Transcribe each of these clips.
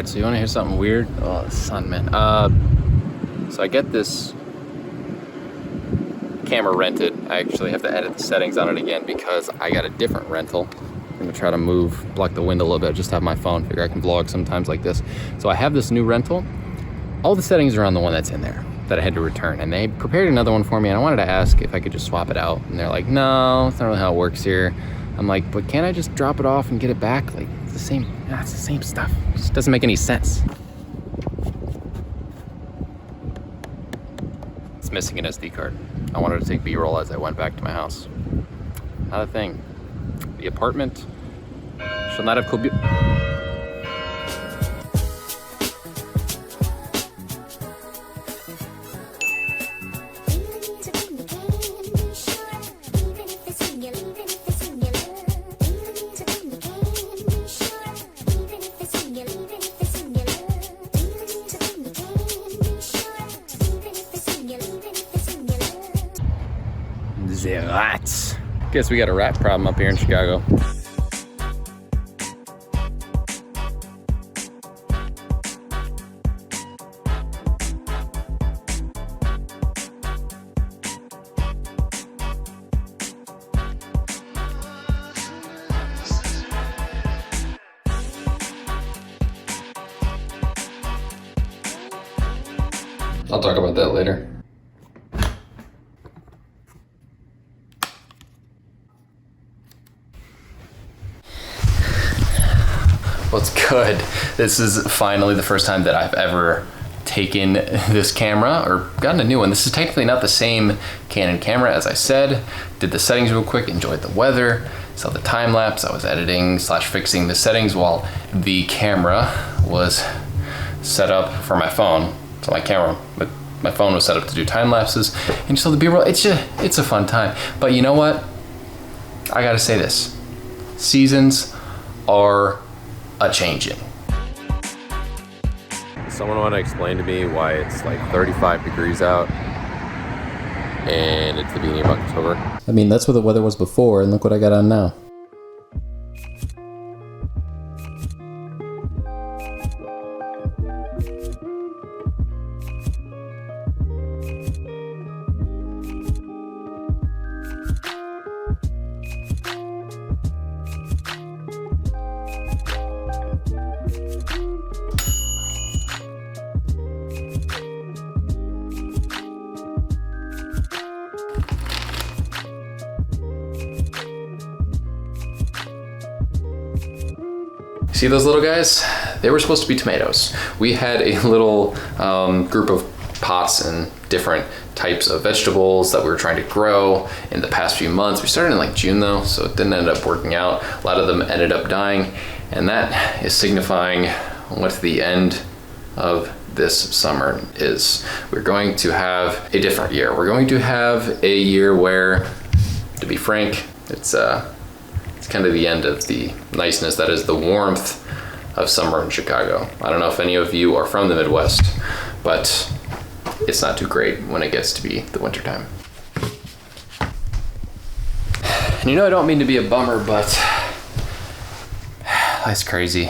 Alright, so you wanna hear something weird? Oh, the sun, man. So I get this camera rented. I actually have to edit the settings on it again because I got a different rental. I'm gonna try to block the window a little bit, just have my phone, figure I can vlog sometimes like this. So I have this new rental. All the settings are on the one that's in there that I had to return, and they prepared another one for me, and I wanted to ask if I could just swap it out. And they're like, no, that's not really how it works here. I'm like, but can't I just drop it off and get it back? Like, it's the same, it's the same stuff. It just doesn't make any sense. It's missing an SD card. I wanted to take B-roll as I went back to my house. Not a thing. The apartment shall not have the rats. Guess we got a rat problem up here in Chicago. I'll talk about that later. What's good? This is finally the first time that I've ever taken this camera or gotten a new one. This is technically not the same Canon camera as I said. Did the settings real quick, enjoyed the weather, saw the time lapse. I was editing / fixing the settings while the camera was set up for my phone. So my phone was set up to do time lapses, and you saw the B-roll. It's a fun time. But you know what? I gotta say this: seasons are a-changing. Someone want to explain to me why it's like 35 degrees out and it's the beginning of October? I mean, that's what the weather was before, and look what I got on now. See those little guys? They were supposed to be tomatoes. We had a little group of pots and different types of vegetables that we were trying to grow in the past few months. We started in like June though, so it didn't end up working out. A lot of them ended up dying, and that is signifying what the end of this summer is. We're going to have a different year. We're going to have a year where, to be frank, it's kind of the end of the niceness that is the warmth of summer in Chicago. I don't know if any of you are from the Midwest, but it's not too great when it gets to be the wintertime. And you know, I don't mean to be a bummer, but life's crazy.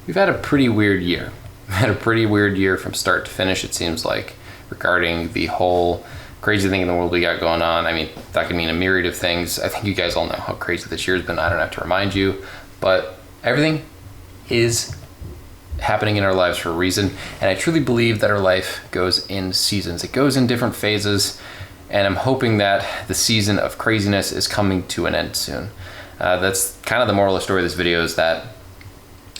We've had a pretty weird year. We've had a pretty weird year from start to finish, it seems like, regarding the whole crazy thing in the world we got going on. I mean, that could mean a myriad of things. I think you guys all know how crazy this year's been. I don't have to remind you, but everything is happening in our lives for a reason. And I truly believe that our life goes in seasons. It goes in different phases. And I'm hoping that the season of craziness is coming to an end soon. That's kind of the moral of the story of this video, is that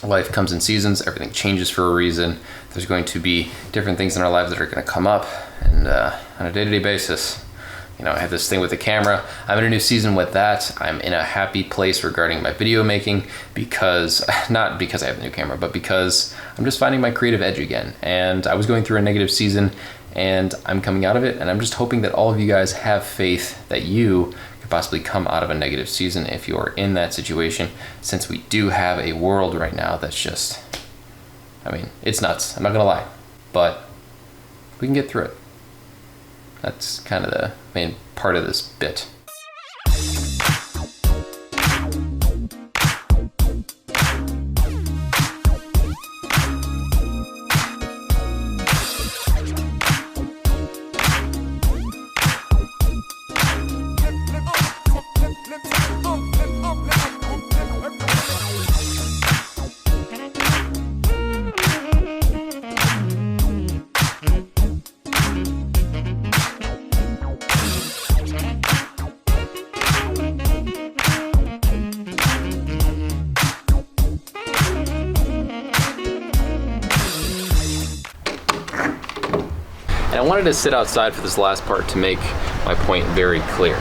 life comes in seasons. Everything changes for a reason. There's going to be different things in our lives that are going to come up, and on a day-to-day basis, you know, I have this thing with the camera. I'm in a new season with that. I'm in a happy place regarding my video making, because, not because I have a new camera, but because I'm just finding my creative edge again. And I was going through a negative season, and I'm coming out of it, and I'm just hoping that all of you guys have faith that you could possibly come out of a negative season if you're in that situation, since we do have a world right now that's just, I mean, it's nuts. I'm not gonna lie, but we can get through it. That's kind of the main part of this bit. And I wanted to sit outside for this last part to make my point very clear.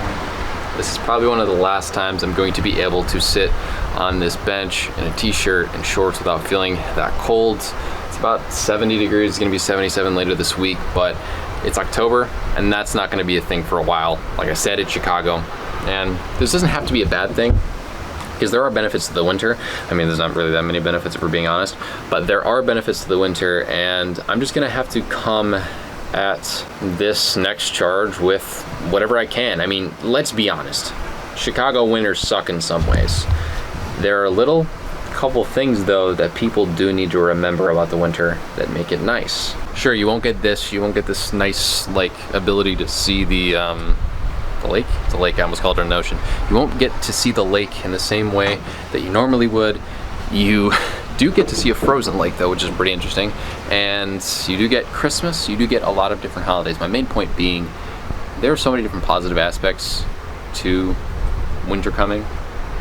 This is probably one of the last times I'm going to be able to sit on this bench in a t-shirt and shorts without feeling that cold. It's about 70 degrees, it's gonna be 77 later this week, but it's October and that's not gonna be a thing for a while. Like I said, it's Chicago. And this doesn't have to be a bad thing, because there are benefits to the winter. I mean, there's not really that many benefits if we're being honest, but there are benefits to the winter, and I'm just gonna have to come at this next charge with whatever I can. I mean, let's be honest. Chicago winters suck in some ways. There are a couple things though that people do need to remember about the winter that make it nice. Sure, you won't get this nice like ability to see the lake. It's a lake, I almost called it an ocean. You won't get to see the lake in the same way that you normally would. You do get to see a frozen lake though, which is pretty interesting. And you do get Christmas, you do get a lot of different holidays. My main point being, there are so many different positive aspects to winter coming.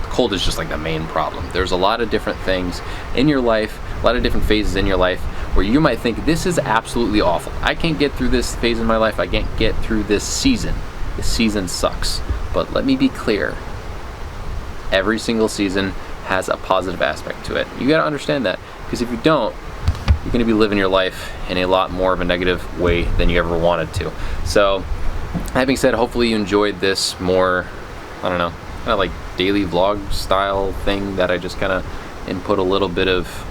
Cold is just like the main problem. There's a lot of different things in your life, a lot of different phases in your life where you might think this is absolutely awful. I can't get through this phase in my life. I can't get through this season. This season sucks. But let me be clear. Every single season has a positive aspect to it. You gotta understand that, because if you don't, you're gonna be living your life in a lot more of a negative way than you ever wanted to. So, that being said, hopefully you enjoyed this more, I don't know, kind of like daily vlog style thing that I just kind of input a little bit of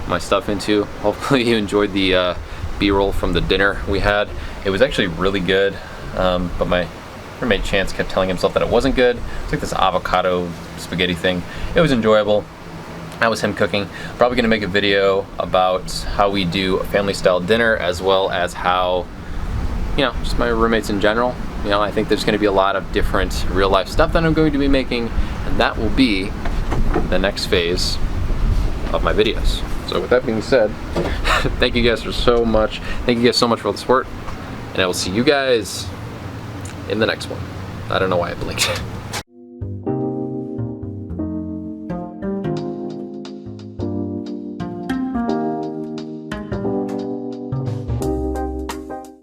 my stuff into. Hopefully you enjoyed the B-roll from the dinner we had. It was actually really good, but my roommate Chance kept telling himself that it wasn't good. It's like this avocado spaghetti thing. It was enjoyable. That was him cooking. Probably gonna make a video about how we do a family style dinner, as well as how, you know, just my roommates in general. You know, I think there's gonna be a lot of different real life stuff that I'm going to be making, and that will be the next phase of my videos. So with that being said, thank you guys so much. Thank you guys so much for all the support, and I will see you guys in the next one. I don't know why I blinked.